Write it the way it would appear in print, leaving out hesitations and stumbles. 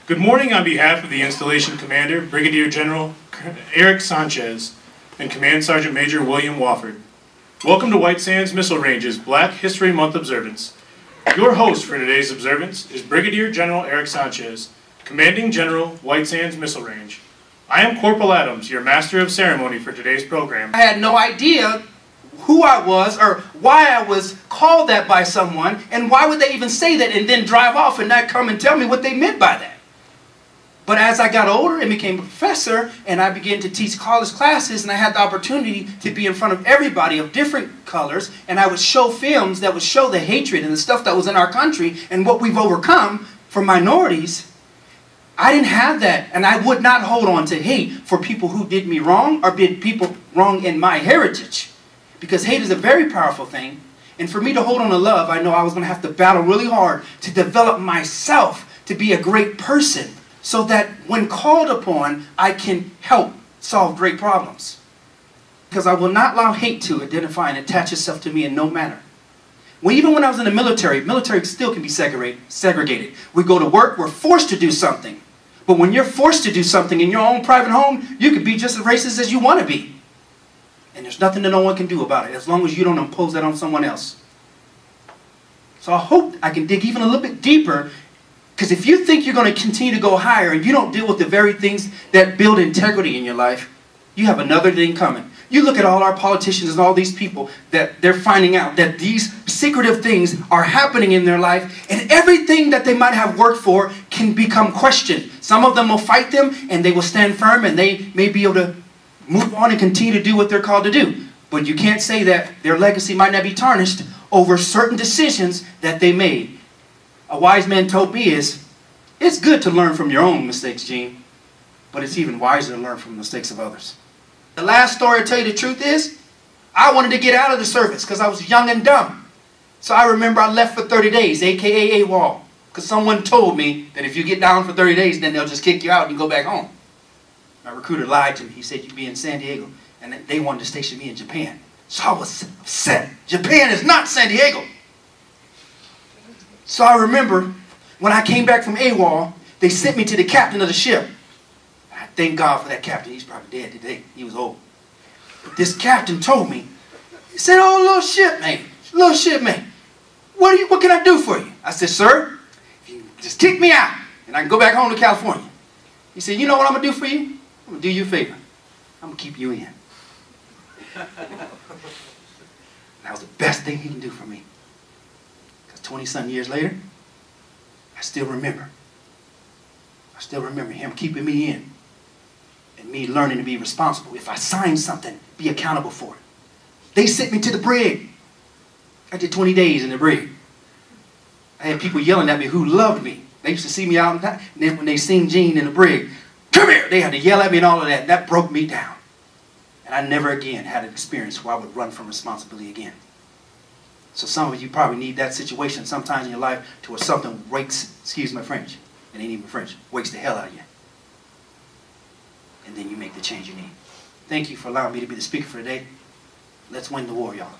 Good morning on behalf of the Installation Commander, Brigadier General Eric Sanchez, and Command Sergeant Major William Wofford. Welcome to White Sands Missile Range's Black History Month observance. Your host for today's observance is Brigadier General Eric Sanchez, Commanding General, White Sands Missile Range. I am Corporal Adams, your Master of Ceremony for today's program. I had no idea who I was or why I was called that by someone, and why would they even say that and then drive off and not come and tell me what they meant by that. But as I got older and became a professor and I began to teach college classes, and I had the opportunity to be in front of everybody of different colors, and I would show films that would show the hatred and the stuff that was in our country and what we've overcome for minorities, I didn't have that, and I would not hold on to hate for people who did me wrong or did people wrong in my heritage. Because hate is a very powerful thing, and for me to hold on to love, I know I was going to have to battle really hard to develop myself to be a great person, so that when called upon, I can help solve great problems. Because I will not allow hate to identify and attach itself to me in no manner. Well, even when I was in the military still can be segregated. We go to work, we're forced to do something. But when you're forced to do something in your own private home, you can be just as racist as you want to be. And there's nothing that no one can do about it, as long as you don't impose that on someone else. So I hope I can dig even a little bit deeper. Because if you think you're going to continue to go higher and you don't deal with the very things that build integrity in your life, you have another thing coming. You look at all our politicians and all these people that they're finding out that these secretive things are happening in their life, and everything that they might have worked for can become questioned. Some of them will fight them and they will stand firm, and they may be able to move on and continue to do what they're called to do. But you can't say that their legacy might not be tarnished over certain decisions that they made. A wise man told me it's good to learn from your own mistakes, Gene, but it's even wiser to learn from the mistakes of others. The last story, to tell you the truth, is I wanted to get out of the service because I was young and dumb. So I remember I left for 30 days, aka AWOL, because someone told me that if you get down for 30 days, then they'll just kick you out and you go back home. My recruiter lied to me. He said you'd be in San Diego, and they wanted to station me in Japan. So I was upset. Japan is not San Diego. So I remember when I came back from AWOL, they sent me to the captain of the ship. I thank God for that captain. He's probably dead today. He was old. But this captain told me, he said, "Oh, little shipmate, what can I do for you?" I said, "Sir, if you just kick me out and I can go back home to California." He said, "You know what I'm going to do for you? I'm going to do you a favor. I'm going to keep you in." That was the best thing he can do for me. 20-some years later, I still remember. I still remember him keeping me in and me learning to be responsible. If I signed something, be accountable for it. They sent me to the brig. I did 20 days in the brig. I had people yelling at me who loved me. They used to see me out, and then when they seen Gene in the brig, "Come here!" They had to yell at me and all of that. That broke me down. And I never again had an experience where I would run from responsibility again. So some of you probably need that situation sometimes in your life to where something wakes, excuse my French, it ain't even French, wakes the hell out of you. And then you make the change you need. Thank you for allowing me to be the speaker for today. Let's win the war, y'all.